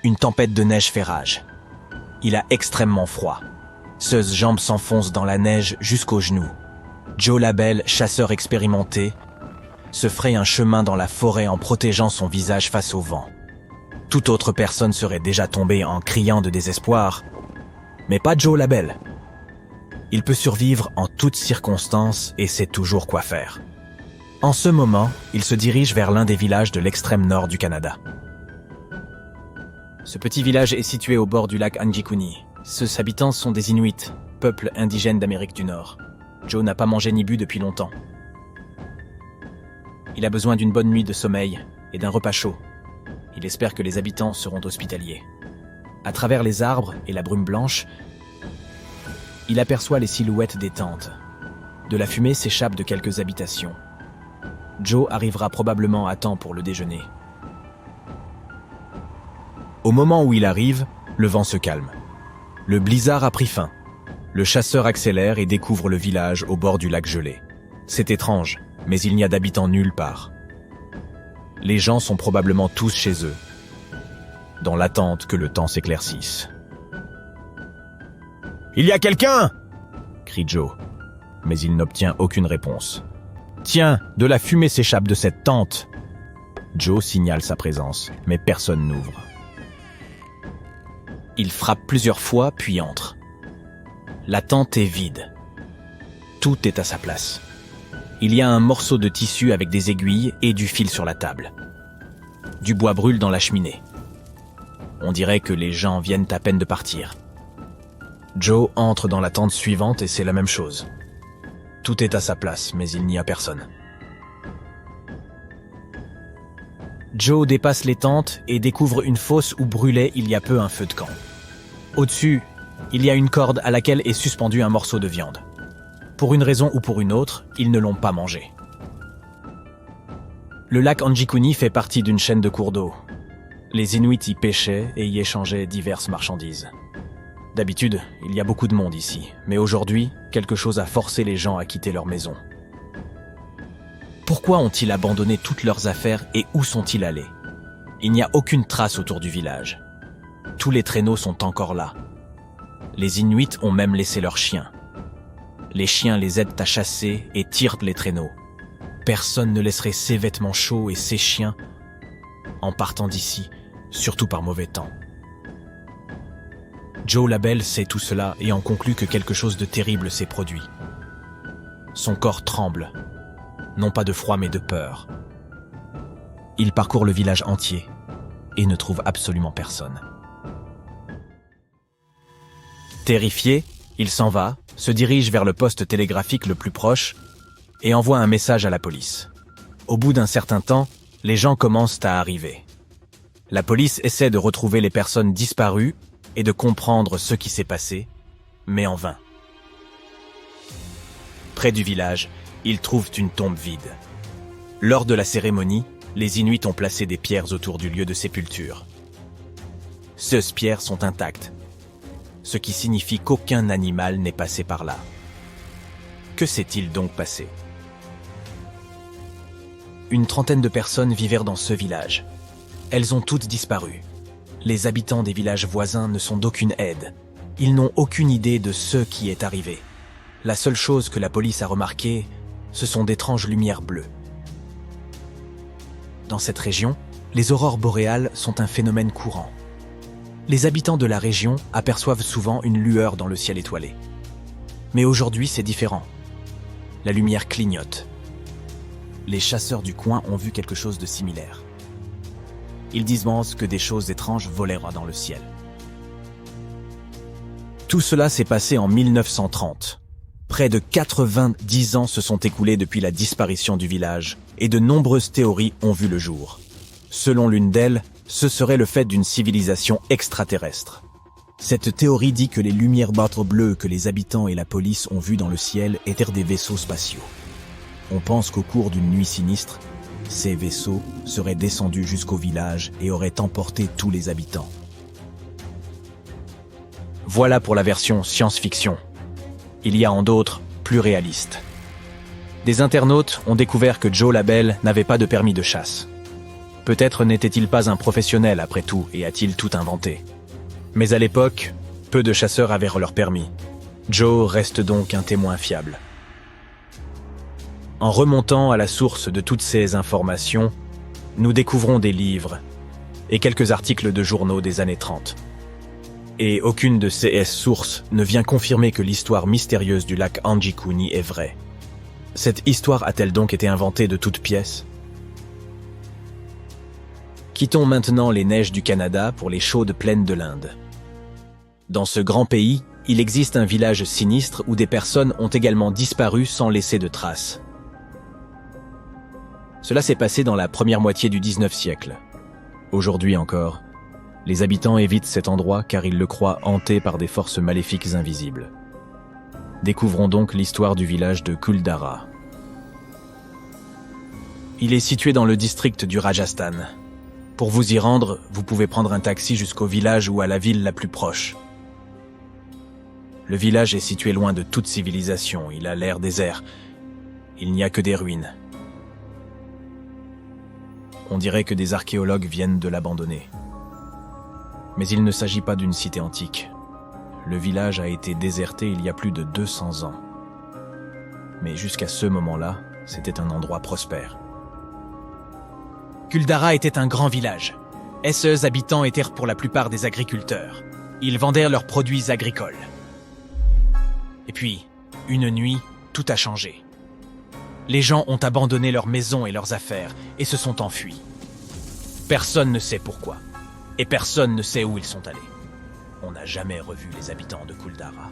Une tempête de neige fait rage. Il a extrêmement froid. Ses jambes s'enfoncent dans la neige jusqu'aux genoux. Joe Labelle, chasseur expérimenté, se fraye un chemin dans la forêt en protégeant son visage face au vent. Toute autre personne serait déjà tombée en criant de désespoir, mais pas Joe Labelle. Il peut survivre en toutes circonstances et sait toujours quoi faire. En ce moment, il se dirige vers l'un des villages de l'extrême nord du Canada. Ce petit village est situé au bord du lac Anjikuni. Ses habitants sont des Inuits, peuple indigène d'Amérique du Nord. Joe n'a pas mangé ni bu depuis longtemps. Il a besoin d'une bonne nuit de sommeil et d'un repas chaud. Il espère que les habitants seront hospitaliers. À travers les arbres et la brume blanche, il aperçoit les silhouettes des tentes. De la fumée s'échappe de quelques habitations. Joe arrivera probablement à temps pour le déjeuner. Au moment où il arrive, le vent se calme. Le blizzard a pris fin. Le chasseur accélère et découvre le village au bord du lac gelé. C'est étrange, mais il n'y a d'habitants nulle part. Les gens sont probablement tous chez eux, dans l'attente que le temps s'éclaircisse. « Il y a quelqu'un !» crie Joe, mais il n'obtient aucune réponse. « Tiens, de la fumée s'échappe de cette tente !» Joe signale sa présence, mais personne n'ouvre. Il frappe plusieurs fois, puis entre. La tente est vide. Tout est à sa place. Il y a un morceau de tissu avec des aiguilles et du fil sur la table. Du bois brûle dans la cheminée. On dirait que les gens viennent à peine de partir. Joe entre dans la tente suivante et c'est la même chose. Tout est à sa place, mais il n'y a personne. Joe dépasse les tentes et découvre une fosse où brûlait il y a peu un feu de camp. Au-dessus, il y a une corde à laquelle est suspendu un morceau de viande. Pour une raison ou pour une autre, ils ne l'ont pas mangé. Le lac Anjikuni fait partie d'une chaîne de cours d'eau. Les Inuits y pêchaient et y échangeaient diverses marchandises. D'habitude, il y a beaucoup de monde ici, mais aujourd'hui, quelque chose a forcé les gens à quitter leur maison. Pourquoi ont-ils abandonné toutes leurs affaires et où sont-ils allés? Il n'y a aucune trace autour du village. Tous les traîneaux sont encore là. Les Inuits ont même laissé leurs chiens. Les chiens les aident à chasser et tirent les traîneaux. Personne ne laisserait ses vêtements chauds et ses chiens en partant d'ici, surtout par mauvais temps. Joe Labelle sait tout cela et en conclut que quelque chose de terrible s'est produit. Son corps tremble, non pas de froid mais de peur. Il parcourt le village entier et ne trouve absolument personne. Terrifié, il s'en va, se dirige vers le poste télégraphique le plus proche et envoie un message à la police. Au bout d'un certain temps, les gens commencent à arriver. La police essaie de retrouver les personnes disparues et de comprendre ce qui s'est passé, mais en vain. Près du village, ils trouvent une tombe vide. Lors de la cérémonie, les Inuits ont placé des pierres autour du lieu de sépulture. Ces pierres sont intactes, ce qui signifie qu'aucun animal n'est passé par là. Que s'est-il donc passé? Une trentaine de personnes vivaient dans ce village. Elles ont toutes disparu. Les habitants des villages voisins ne sont d'aucune aide. Ils n'ont aucune idée de ce qui est arrivé. La seule chose que la police a remarquée, ce sont d'étranges lumières bleues. Dans cette région, les aurores boréales sont un phénomène courant. Les habitants de la région aperçoivent souvent une lueur dans le ciel étoilé. Mais aujourd'hui, c'est différent. La lumière clignote. Les chasseurs du coin ont vu quelque chose de similaire. Ils disent que des choses étranges volèrent dans le ciel. Tout cela s'est passé en 1930. Près de 90 ans se sont écoulés depuis la disparition du village et de nombreuses théories ont vu le jour. Selon l'une d'elles, ce serait le fait d'une civilisation extraterrestre. Cette théorie dit que les lumières bleues que les habitants et la police ont vues dans le ciel étaient des vaisseaux spatiaux. On pense qu'au cours d'une nuit sinistre, ces vaisseaux seraient descendus jusqu'au village et auraient emporté tous les habitants. Voilà pour la version science-fiction. Il y a en d'autres plus réalistes. Des internautes ont découvert que Joe Labelle n'avait pas de permis de chasse. Peut-être n'était-il pas un professionnel après tout et a-t-il tout inventé. Mais à l'époque, peu de chasseurs avaient leur permis. Joe reste donc un témoin fiable. En remontant à la source de toutes ces informations, nous découvrons des livres et quelques articles de journaux des années 30. Et aucune de ces sources ne vient confirmer que l'histoire mystérieuse du lac Anjikuni est vraie. Cette histoire a-t-elle donc été inventée de toutes pièces? Quittons maintenant les neiges du Canada pour les chaudes plaines de l'Inde. Dans ce grand pays, il existe un village sinistre où des personnes ont également disparu sans laisser de traces. Cela s'est passé dans la première moitié du 19e siècle. Aujourd'hui encore, les habitants évitent cet endroit car ils le croient hanté par des forces maléfiques invisibles. Découvrons donc l'histoire du village de Kuldara. Il est situé dans le district du Rajasthan. Pour vous y rendre, vous pouvez prendre un taxi jusqu'au village ou à la ville la plus proche. Le village est situé loin de toute civilisation, il a l'air désert. Il n'y a que des ruines. On dirait que des archéologues viennent de l'abandonner. Mais il ne s'agit pas d'une cité antique. Le village a été déserté il y a plus de 200 ans. Mais jusqu'à ce moment-là, c'était un endroit prospère. Kuldara était un grand village. Ses habitants étaient pour la plupart des agriculteurs. Ils vendaient leurs produits agricoles. Et puis, une nuit, tout a changé. Les gens ont abandonné leurs maisons et leurs affaires et se sont enfuis. Personne ne sait pourquoi. Et personne ne sait où ils sont allés. On n'a jamais revu les habitants de Kuldara.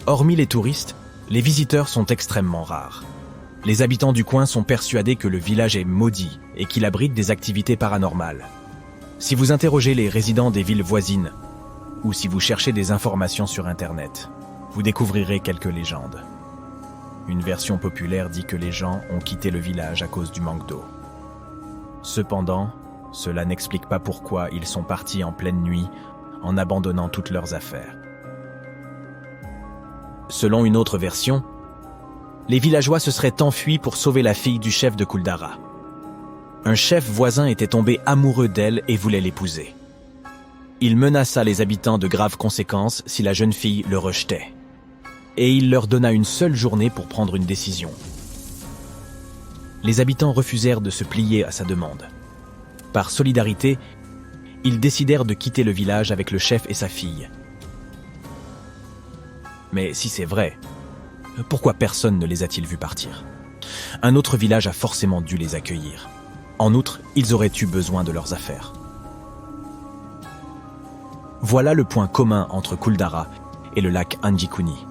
Hormis les touristes, les visiteurs sont extrêmement rares. Les habitants du coin sont persuadés que le village est maudit et qu'il abrite des activités paranormales. Si vous interrogez les résidents des villes voisines, ou si vous cherchez des informations sur Internet, vous découvrirez quelques légendes. Une version populaire dit que les gens ont quitté le village à cause du manque d'eau. Cependant, cela n'explique pas pourquoi ils sont partis en pleine nuit en abandonnant toutes leurs affaires. Selon une autre version, les villageois se seraient enfuis pour sauver la fille du chef de Kuldara. Un chef voisin était tombé amoureux d'elle et voulait l'épouser. Il menaça les habitants de graves conséquences si la jeune fille le rejetait. Et il leur donna une seule journée pour prendre une décision. Les habitants refusèrent de se plier à sa demande. Par solidarité, ils décidèrent de quitter le village avec le chef et sa fille. Mais si c'est vrai, pourquoi personne ne les a-t-il vus partir? Un autre village a forcément dû les accueillir. En outre, ils auraient eu besoin de leurs affaires. Voilà le point commun entre Kuldara et le lac Anjikuni.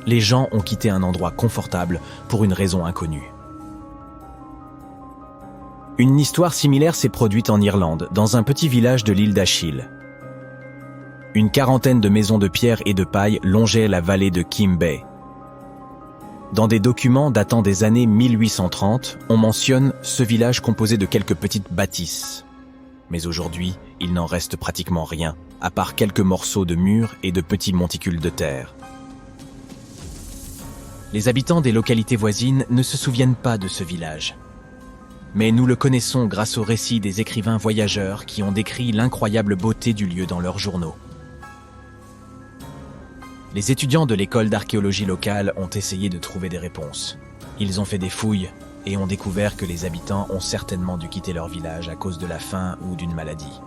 Les gens ont quitté un endroit confortable pour une raison inconnue. Une histoire similaire s'est produite en Irlande, dans un petit village de l'île d'Achille. Une quarantaine de maisons de pierre et de paille longeaient la vallée de Kim Bay. Dans des documents datant des années 1830, on mentionne ce village composé de quelques petites bâtisses. Mais aujourd'hui, il n'en reste pratiquement rien, à part quelques morceaux de murs et de petits monticules de terre. Les habitants des localités voisines ne se souviennent pas de ce village. Mais nous le connaissons grâce aux récits des écrivains voyageurs qui ont décrit l'incroyable beauté du lieu dans leurs journaux. Les étudiants de l'école d'archéologie locale ont essayé de trouver des réponses. Ils ont fait des fouilles et ont découvert que les habitants ont certainement dû quitter leur village à cause de la faim ou d'une maladie.